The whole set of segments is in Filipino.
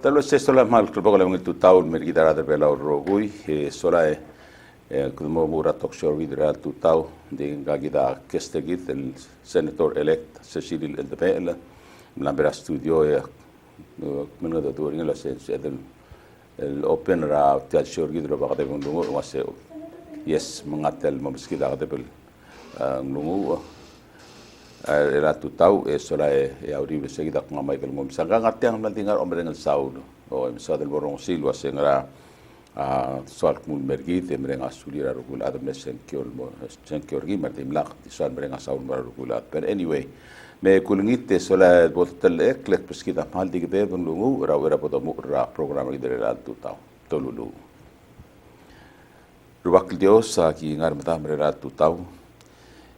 Tal vez esto la mal que poco le tu taul me guitarra de bela rogui sola como mura toxor vidra tu tau de gagida kestegit el senator elect Cecil el de bela la vera studio من هذا دورين لا سيد الأوبن را تأشير جدرا بعد بندمو واسه يس منقتل مبسكيل هذا بال نمو era tu tau sola e auri bese kita ngam mai kalau misalnya ngateng nanti ngar omreng saud o misal del borong silwa sengra soal kun mergi te mrenga sulira rugula ada mesen kior gi martim lak di soal mrenga saud mar rugula but anyway me kulngite sola botel eklek pes kita mal di gede dungu ra podo ra program gi dere tu tau tolulu ruak dios ki ngar mata mrera tu tau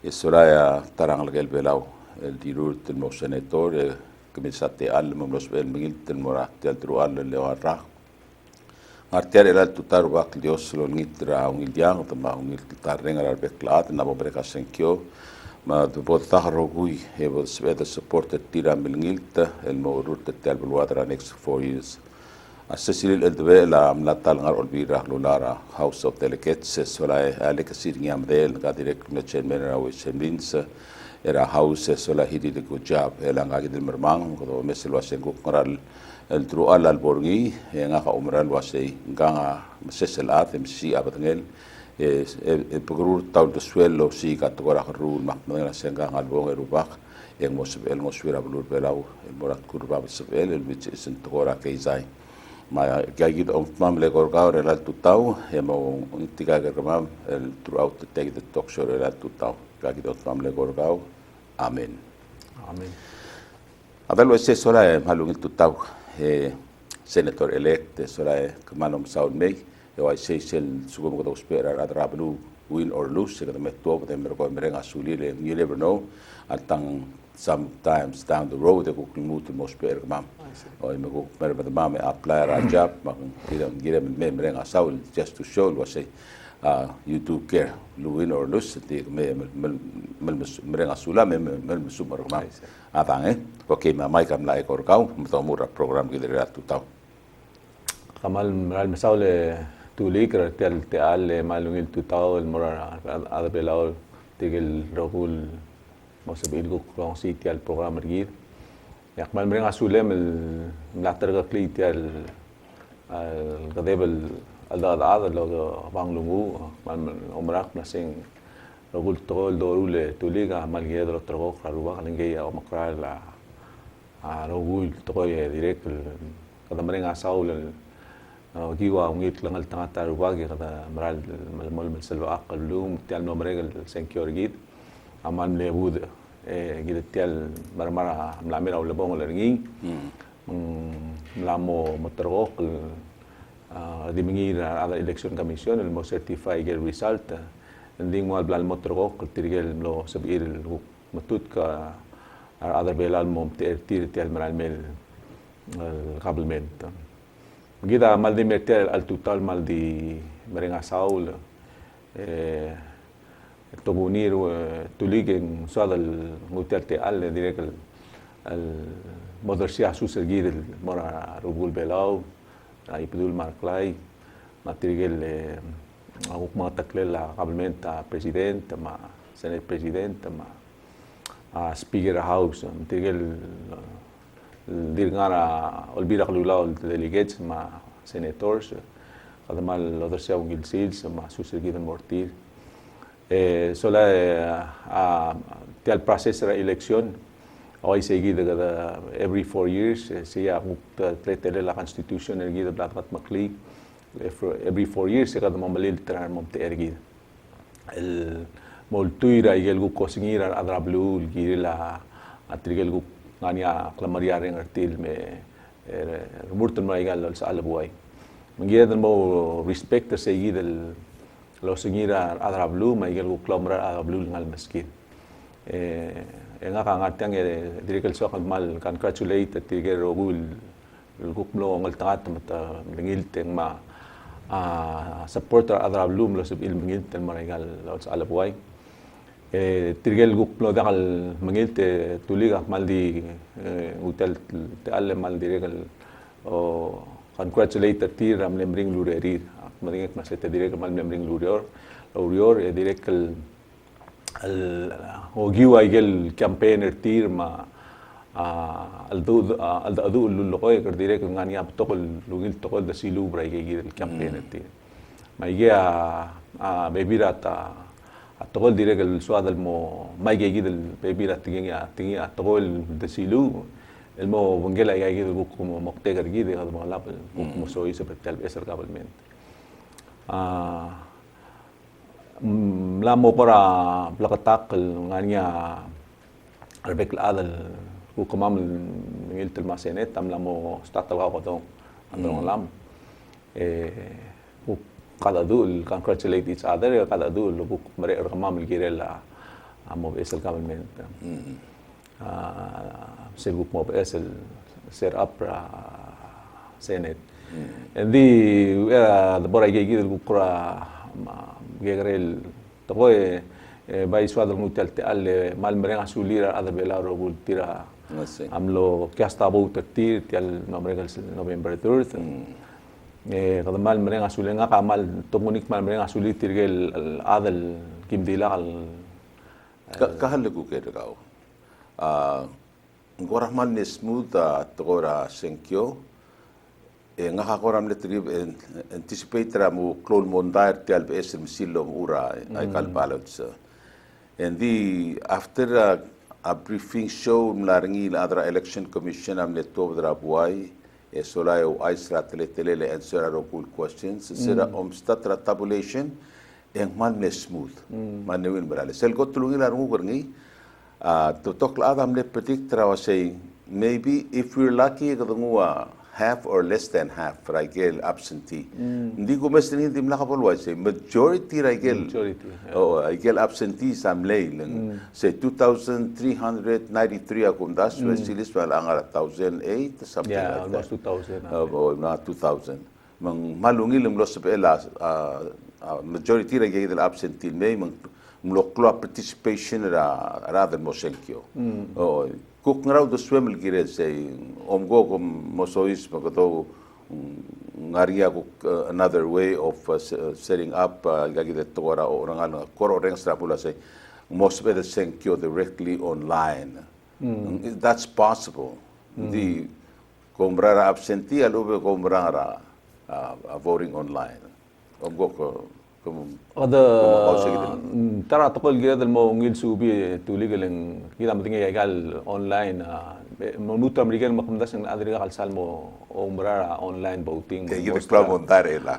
Esoraya tarang lagel belau el dirur tel mosenator kemisate al momlos el mingil tel morat tel tru al le warra arter el tutar wak dios lo ngitra ungil diang tama ungil tutar rengar al beklat na bobreka senkyo ma do tahro gui he was better supported tira mingil el morur tel belwadra next 4 years Cecil el debe la mlatal ngar olbira lulara House of Delegates sola alek sirngiam del ga direct na chairman wa semins era house sola he did a good job ela nga gidil mermang ko mesel wasen ko ngaral el tru al borgi nga ka umral wasei nga mesel atem si abadngel e pogrur taw de suelo si ka to ra rul mak na senga ngal bong erubak yang mosbel moswira blur belau el morat kurba sebel el which is in to ra kaizai ma gagid on mamle gorgao relal tutau hemo tiga germam el throughout the take the talk show relal tutau gagid on mamle gorgao amen abelo ese sola malung tutau senator elect sola kamalom saud mei yo I say sel sugom ko spera adrablu win or lose se me to de mergo merenga sulile you never know atang sometimes down the road ko mut mo spera mam o me ko mer ba mame apply ra job mak gira me merenga saul just to show was say you do care luin or lose te me merenga sula me sumar mam atang okay ma mai kam lai ko kau mo mura program gidera tu tau kamal meral mesaule tulikra te al malungil tu tau el mora ada belao tigel rogul mosabil ko kong siti al program rigid yak mal mrenga sulem el mlatar ga kliti al gadebel al da lo bang lungu mal umrak nasing rogul tol dorule tuliga mal gedro trogo ruba nge ya makra la rogul toy direct kada mrenga saul giwa ngit langal tangata rubagi kada maral mal selwa aqlum tial no mregal senkyor gid aman lebud gid tial marmara mlamira wala bong lergi mlamo motorok di mengira ada election commission el mo certify gel result ending mal blal motorok tirgel lo sabir matut ka ada belal mom tial maral mel qablement Gida mal di meter al total mal di merenga saul tobunir tuligen sadal ngutel te al direct al modersia susergir el mora rugul belau ay pedul marklay matrigel au ma taklela qablement president ma senate president ma speaker house matrigel dirngara olbira lulaw delegates ma senators kada mal other seven gilsils ma susergiven mortir sola tial process ra election hoy seguida kada every 4 years siya tretele la constitution ergida blatmat makli every 4 years kada mamalil trar momte ergida el moltuira igel gu kosingira adrablu girila atrigel gu ngania klamaria reng artil me murtun mai gal sa albuai mengira dan mau respect seguida lo singira adrablu mai gal gu klamra adrablu ngal meskin nga ka ngatang direct so mal congratulate tiger rogul guklo ngal tangat mata mingil teng ma supporter adrablu lo sub il mingil ten marigal lo sa albuai tirgel guklo dakal mangil te tuliga maldi hotel te alle mal diregal o congratulate tir am lemring lurerir maringek masete direk mal lemring lurior direk al ogiu aigel campaigner tir ma al adu lulukoy ker direk ngani ap tokol lugil tokol da silu bray gigil campaigner tir ma ige a bebirat a tokol direk el suadal mo mai gigil bebirat tingi a tokol da silu el mo bungela gigil buk mo moktegar gide ad mo lapel buk mo soy sa petal eser kabelment lamo para plakatak ngania arbek adal ku kamam ngil telmasenet tam lamo statawa ko dong andong lam ku kada dul congratulate each other kada dul bu mare kamam girela amo esel government sebuk mo esel set up senate and the bora gigil ku kura gegrel tokoy bay suadal mutal te alle mal merenga sulira ada belaro gul tira amlo kasta bo tertir tial November 3rd kada mal merenga sulenga kamal tomunik mal merenga sulit tirgel adal kimdila al kahal ko kay daw ngorahman ni smooth togora senkyo nga hakoram le trib anticipate ra mo clone mondar tial bes misilo ura ay kalbalot and after a briefing show mlaringi la adra election commission am le to dra buai solayo aisra tele answer ro cool questions sira statra tabulation en man ne smooth man ne win brale sel go tulungi la rungu gorngi to tok la adam le predict ra was saying maybe if we're lucky gadungwa half or less than half raigel absentee hindi ko mas hindi nakapulwa say majority raigel raigel absentee sam lay say 2393 akum das silis wala ang 1008 something like that almost 2000 not 2000 mang malungi lumlos pela majority raigel absentee may mang mloklo participation rather mosenkyo kuk ngaraw do swemel gire say omgo kom mosois magato ngaria ko another way of setting up gagi de tora o rangal koro reng strapula say most of the senkyo directly online that's possible the kombrara absentee alube kombrara voting online omgo ko tara tokol gila mo ngil subi tuli galing kita matinga yagal online minuto amerikan makumdas ng adri kalsal mo umbrara online voting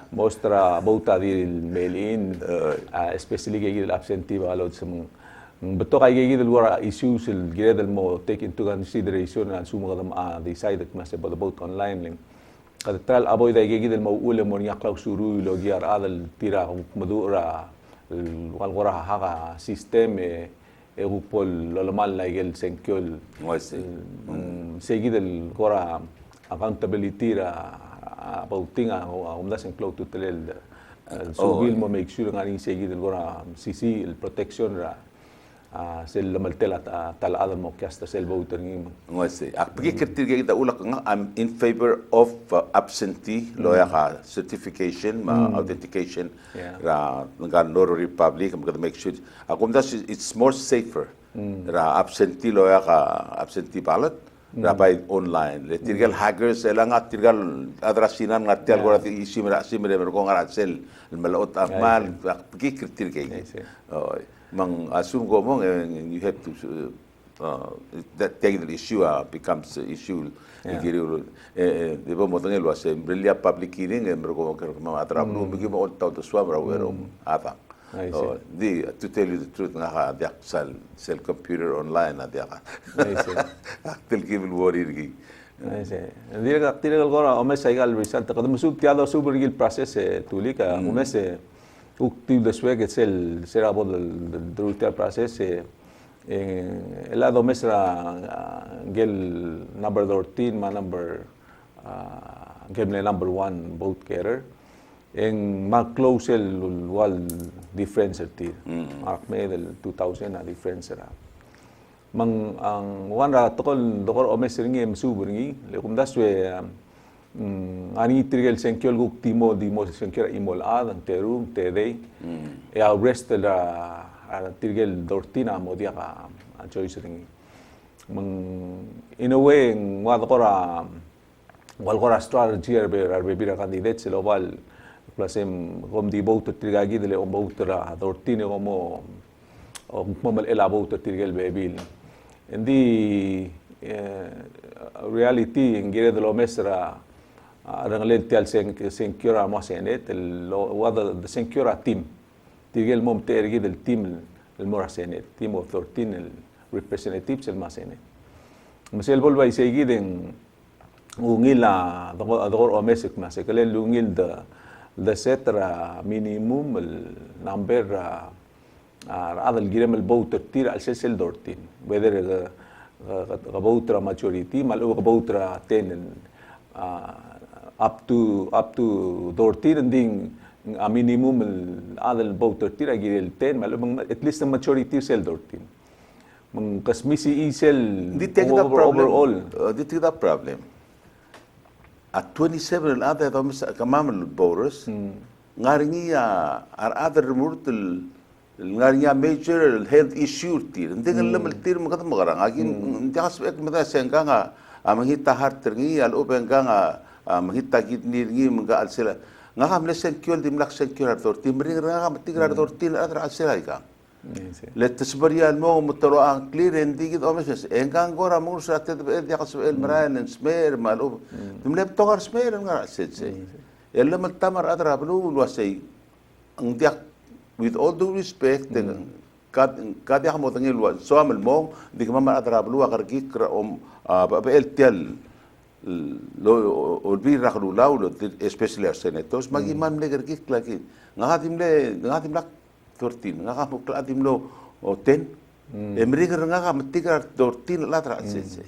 mostra vota di mail in especially gigil absentee balot sa beto kay gigil wara issues gila mo take into consideration na sumo kadam decide mas about vote online ling kada tal aboy da gigil mo ule mo niya klaw suru logiar adal tira madura walgora haka system upol lolomal laigel senkyol segidel gora accountability ra pauting umdas en klaw tutelel subil mo make sure ngani segidel gora CC el protection ra sel lamaltela talaada mo kasta sel voter ngi ngose apgi kertir kita ulak nga I'm in favor of absentee loya ka certification authentication ra nga Noro Republic am make sure akum das it's more safer ra absentee loya ka absentee ballot ra by online le tirgal hackers elang at tirgal adrasinan nga tial gora simira ko nga sel malaot amal apgi kertir kay mang assume go mong you have to that technical issue becomes issue igiriu de bo mo tangelo ase brillia public hearing en ko ma atra no bigi mo all to swabra wero ata to tell you the truth nga dia sel computer online na dia tel give worry gi dia tiragal gora omes aigal result kadam sub tiado super gil process tulika omes uktiv de sweg sel será bod del drutia process el lado mesra gel number 14 ma number gel number 1 vote getter en ma close el wal difference ti mark me del 2000 na difference ra mang ang wan ra tokol dokor omes ringi msu ringi le kum daswe Ani tirgel senkyol guk timo dimo senkyora imol adang terung tedei. E au rest la tirgel dortina mo dia ka choice ringi. In a way wal kora strategy arbe bira kandidat sila wal plasem kom di bout tirgagi dele om bout ra dortine como o mamal ela bout tirgel bebil. Hindi reality ingire de lo mesra rangalel tial sencura mo senet el wada the sencura team tigel mom tergi del team el mora senet team of 13 el representatives el masenet masel volva isegi den ungila dogor o mesek masekale lungil the setra minimum el number هذا الجرام البوتر تير على سلسلة دورتين whether غبوترا majority مالو غبوترا 10 up to دورتين دين minimum هذا البوتر تير أجيل 10 مالو at least the majority سل دورتين من قسمي سل overall did take that problem at 27 الأذى كمان البورس ngaringi other removed ngarinya major health issue tir dengan lemel tir makat magarang agin jangas ek mata sengkanga amangita har tergi al ubenganga amangita gidni ngi mga alsela ngaham le senkyol dimlak senkyol ar tim ring ngaham tigra tin adra alsela ika let tasbariya al mo mutaro ang clear endi gid omes engkang gora mur sa tet yakas el marayan smer malu dimlep togar smer ngar setse elam tamar adra blu wasai ang diak with all due respect kad ya mo tangil wa so amal mo di ka mama adrab lu agar gikra ba el tel lo olbi rakhlu law especially our senators magi man le gik lagi ngahatim lak 13 ngaham kladim lo 10 emriger ngaham tigar 14 latra sese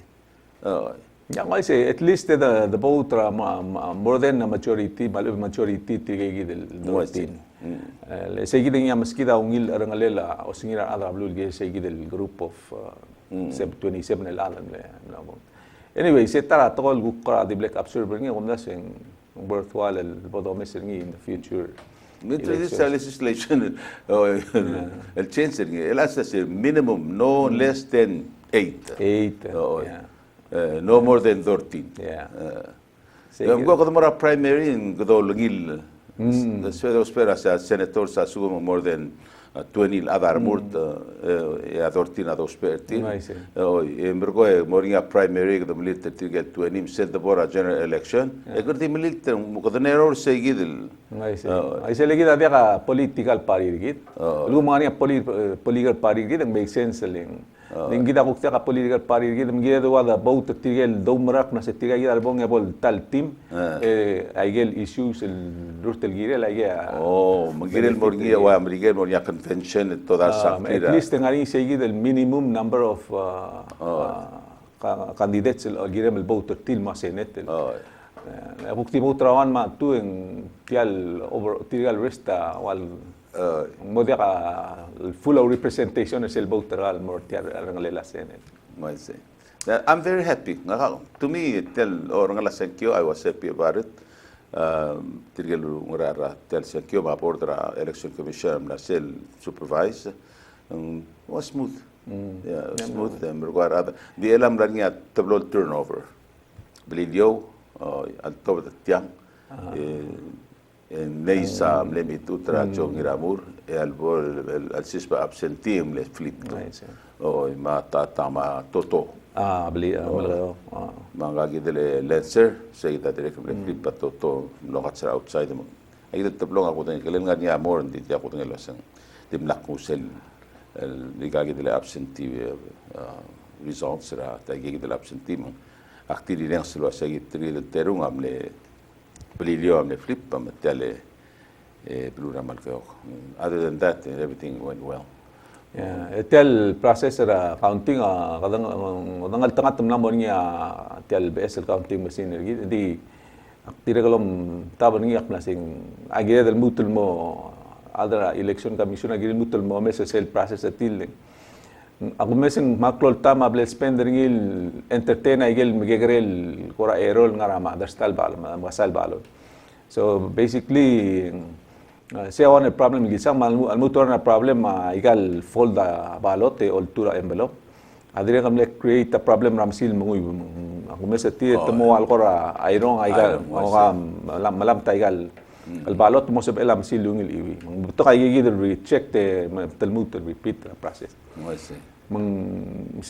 yeah, I say at least the vote more than a majority tigegi del 13 seguida nga maskida ungil arangalela o singira ada blue ge seguida del group of 27 el alan anyway se tara tol gukra di black observer nga umda sing worthwhile el bodomes ngi in the future this legislation el change el asas minimum no less than 8 no more than 13 yung go ko mora primary in go lungil the espera senators asumo more than 20 other murt ya 13 dos perti mergo moringa primary the military to get 20 said the bora general election the military ko the error seguidil ay se legida dia political party git lumani political party git make sense ling Ninggida ko ka political party gid mgida do wada bout tigel do marak na se tigay albong ebol tal team aigel issues el rurtel girel aigea magirel morgi wa amrigel morya convention toda at least ngari se gid el minimum number of candidates el girem el bout til ma senet bukti mo trawan ma tu en tial over tigal resta wal modera full of representation is el voter al mortiar rangalela senate. I'm very happy. To me, tell orangala senkyo, I was happy about it. Tirgelu ngara tel senkyo ma board election commission na sel supervise. Was smooth. Yeah, smooth. Merguara the elam rania tablo turnover. Bilio al toba tiang. Neisa mlemit utra chongiramur al sisba absenteem le flip ma tama toto beli mangagi dele lenser seguida direct le flip toto logat sa outside mo ay tablong ako din kailan nga niya more hindi ako din lasang dimlak musel ligagi dele absentee results ra tagi dele absentee mo activity ren selo seguit tril terung amle Pelilio amne flip amatale blura malkeo. Other than that, everything went well. Yeah, tel process ra counting kadang nangal tangat namon niya tel BSL counting machine di tira kalom taban niya plasing agire del mutul mo other election commission agire mutul mo mes sel process atil Ako mesin maklol tama ble spender ngil entertain ay gel migegrel kora erol nga rama dastal balo masal balo. So basically siya one problem gisang almutor na problem igal fold balot e altura envelope. Adire kam le create a problem ramsil munguy ako mesa ti temo al kora iron igal malam taigal البالوت mo sa elam silung iwi to kay gigid recheck te talmud repeat the process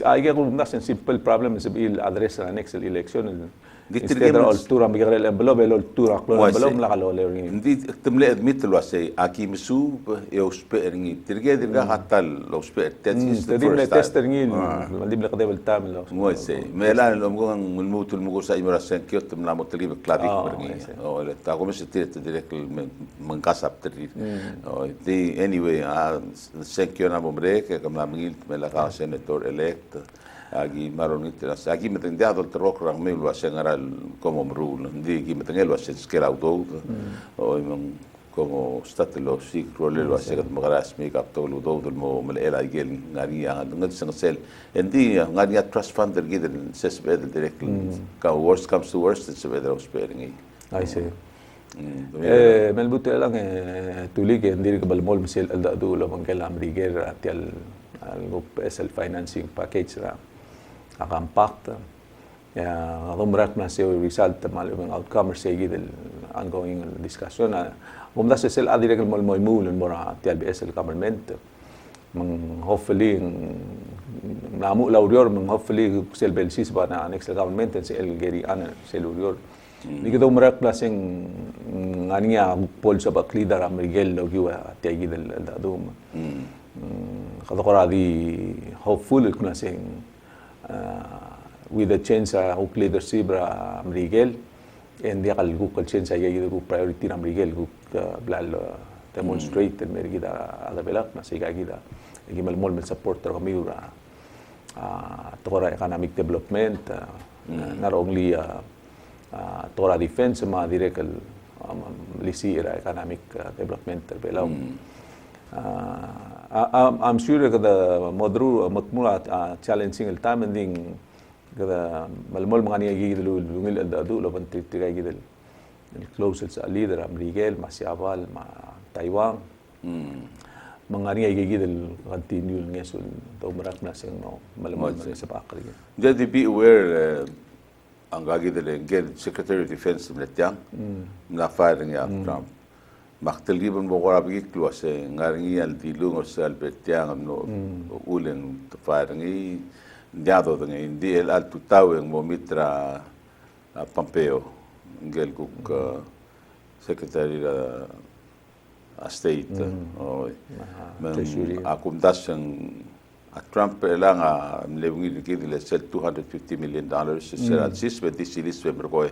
ay ko nas simple problem sa bil address na next election instead of altura migrel envelope altura klon envelope la kalole hindi temle admit lo say aki misu e osperingi tirge dirga hatal lo osper test tester ngi malib la kadebel tam lo mo say melan lo mo ang mutul mo sa imara sen kyot mla mo tali kladik berni o le ta como se tire direct mangkasap tiri di anyway sen kyo na bombre que comme la mil me la senator elect agi maron itras agi metendiado el terror rang me lo hacen era como rule di gi metengelo hacen skera auto o como statelo si role lo hacen como garas me capto lo do del mo me era igel ngari ang ngat sang sel endi ngari trust fund der gi den ses bed direct ka worst comes to worst it's better sparing I see melbuto lang tulig hindi ka balmol misel alda dulo mangkala amriger at yal algo PSL financing package ra akampact ya rumrak na sa result malumang outcome sa gid ongoing discussion na umda sa sel adirek mo mulun mo ra tial PSL government mang hopefully namu laurior mang hopefully sel belsis ba na next government sa el geri ana sel laurior ni kita umrak na sing ngania pol sa baklida ra Miguel logiwa tial gid al dum kada ko di hopeful kuna sing with the change of leadership ra Miguel and dia kal guk change ay gid priority ra Miguel guk blal demonstrate mer gida ada belak na siga gida gimal mol support ra kami ra to economic development not only to defense ma direct lisi ra economic development belaw I'm sure kada modru matmula challenging el time ending kada malmol mga niya gigil lungil adadu lo banti tigay gidel close sa leader Miguel Masiabal ma Taiwan mga niya gigil continue ngesul do marak na sing malmol sa pakri jadi be aware ang gagidel engel Secretary of Defense mletang na firing ya Trump maktelgiban mo ko rabig kluas ngaringi al dilung o sa Albertiang no ulen faringi diado dengan hindi el alto tao ang momitra Pompeo ngel kuk secretary state akum das ang Trump lang mlewingi gidile sel $250 million sel sis betisilis mergo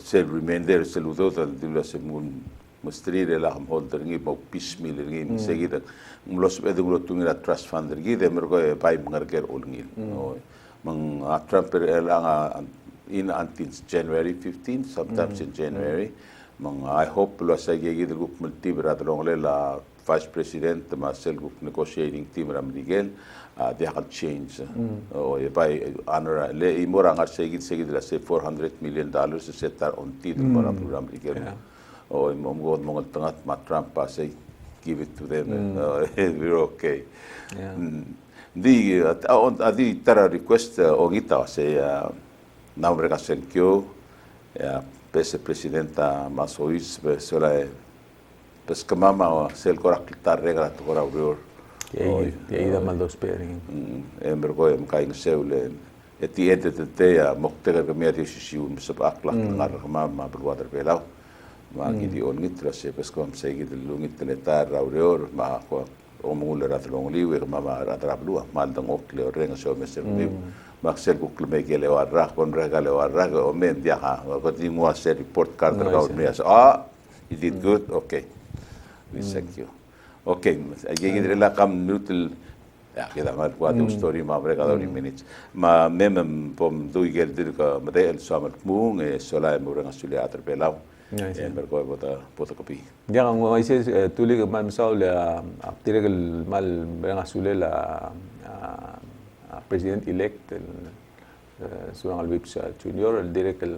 sel remainder sel udot dilo semun mustrir la ham holder ngi mo pis mil ngi seguida los edung lo tungira trust fund ngi de mergo pai ngarger ol ngi mang Trump la in until January 15 sometimes in January mang I hope lo sa gi de gup multi brat long la vice president Marcel gup negotiating team ram Miguel they have change o pai honor le imora ngar seguida la $400 million setar on tit para program Miguel o mongod mongol tangat ma Trump pa say give it to them we're okay di adi tara request o ngita say namre ka senkyo pese presidenta Masois sola pes kamama sel korak tar regla to kora ur ida mal dos pering embergo em kaing seule eti etete moktega kemia siu sa akla ngar ma berwater belau ma gidi on ngitra se pes kom se gidi lungit teletar raurior ma ko o mul rat long liwe ma ra trablu mal dang ok le renga so meser mi ma sel ku klme ke le warra kon regale warra o men dia ha ko di mo se report card ra me you did good okay we thank you okay gidi la kam nutil Ya, kita ngal kuat story ma mereka 20 minutes. Ma memang pom dui gel dir ka mate el sama mung sola murang asulia terpelau. Berko bota kopi. Jangan ngomong isi tuli ke mal misal la aptire ke mal berang asule la president elect Suang Albips Junior direct el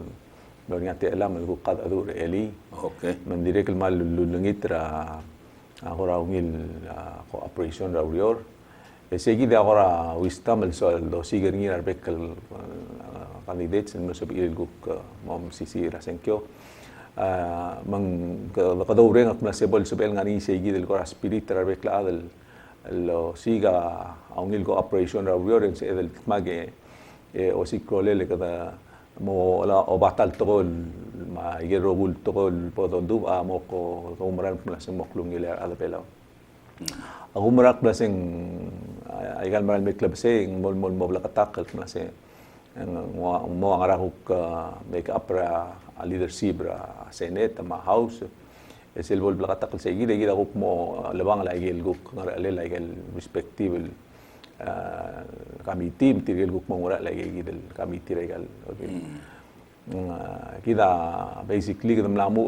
berngati alam el qad adur eli. Okay. Man direct el mal lulungit ra agora ungil cooperation ra urior. Seguida agora wisdom el sol do sigue ngi arbek el candidates no se bil guk mom sisi rasenkyo mang kada ureng ak nasebol sebel ngani seguida el gora spirit arbek la del lo siga aungil go operation ra urior en se del mage o sikrole le kada mo la o batal togol ma yero bul togol podondu mo ko umran plus moklung ile ala pelaw aku merak belasing ikan maral make club sing mol bela katak belasing mo angarakuk make up leadership ra senate ma house esil bol bela katak sing gida guk mo lebang la igel guk ngara le la igel respective kami team tiril guk mo ngara la igel kami tiril okay kita basically kita melamu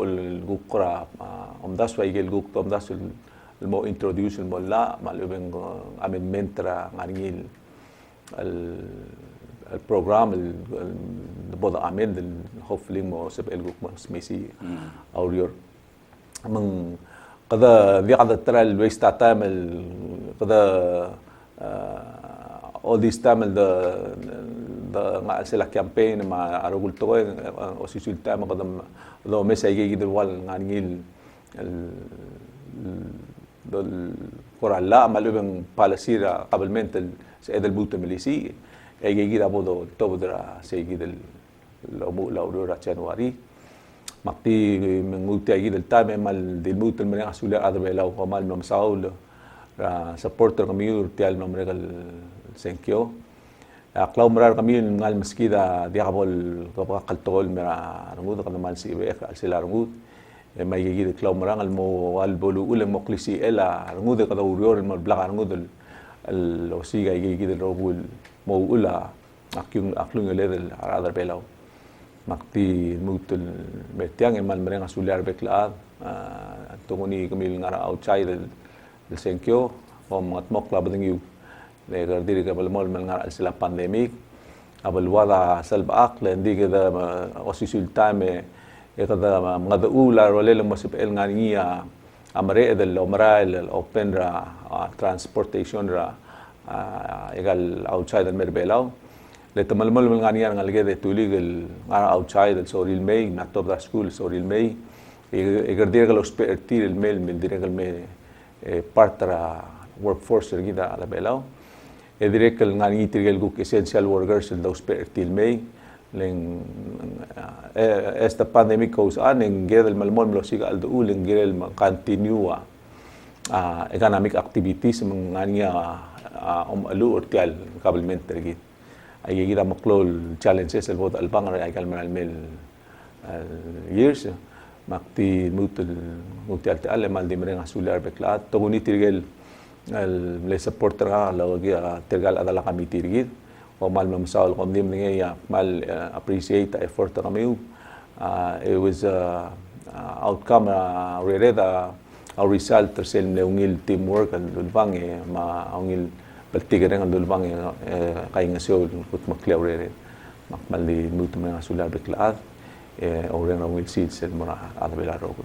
guk ra omdas wa igel guk omdas mo introduce mo la malubeng amendment ra ngangil el program el boda amend hopefully mo sebel guk mas mesi aurior mang kada dia kada tral waste time el kada all this time the nga sila campaign ma arugul to o sisulta ma kada do mesa igidul wal ngangil dol koralla malubeng palasira qabilmente سيد البوت مليسي يجي دا بودو تبدرا سيجي دل لو اورورا جانواري مقتي من موت يجي دل تام مال دل بوت المريغ سولا ادبي لو قمال نم ساول را سبورتر كميور تيال نمرغ سينكيو اقلاو مرار كميون نال مسكيدا ديابول قبا قلتول مرا رمود قد مال سي بي سيلا رمود ما يجي كلاو مران المو والبولو اول مقلسي الا رمود قد اورور المبلغ رمود الوسيقه يجي الروبول مو اولى اقلون ليفل على بيلاو مقتي موت المتيان مال مرين سولار بكلا توني كميل نرا اوتسايد السنكيو هم مطمقلا بدنيو لغردير قبل مول من نرا السلا بانديميك قبل وضع سلب عقل عندي كذا اوسيسول تايم كذا مغدؤولا ولا مسب الغانيه amare del omrail open ra transportation ra egal outside del merbelao le tamalmal nganian ngalge de tuligel outside del soril may na top da school soril may egardir gal expertir el mail min direct me partra workforce ergida ala belao e direct ngani tirgel guk essential workers del expertir may len esta pandemia goes on en gedel malmol lo siga al dul en gedel continua economic activities mangania alu ortial kabelmente tergit ay gira maklol challenges el bot al bangar ay kalman al mel years makti mutal al mal de meren asular beklat toguni tirgel le supporter la tergal adala kami tirgit o mal mamsal qandim niya mal appreciate the effort kami it was outcome rereda our result tersel neungil teamwork al dulbang ma ungil baltigareng al dulbang kay ngasol kut maklaw rere makmal di mutum nga sular beklaad o ren ungil sid sel mura adabela rogo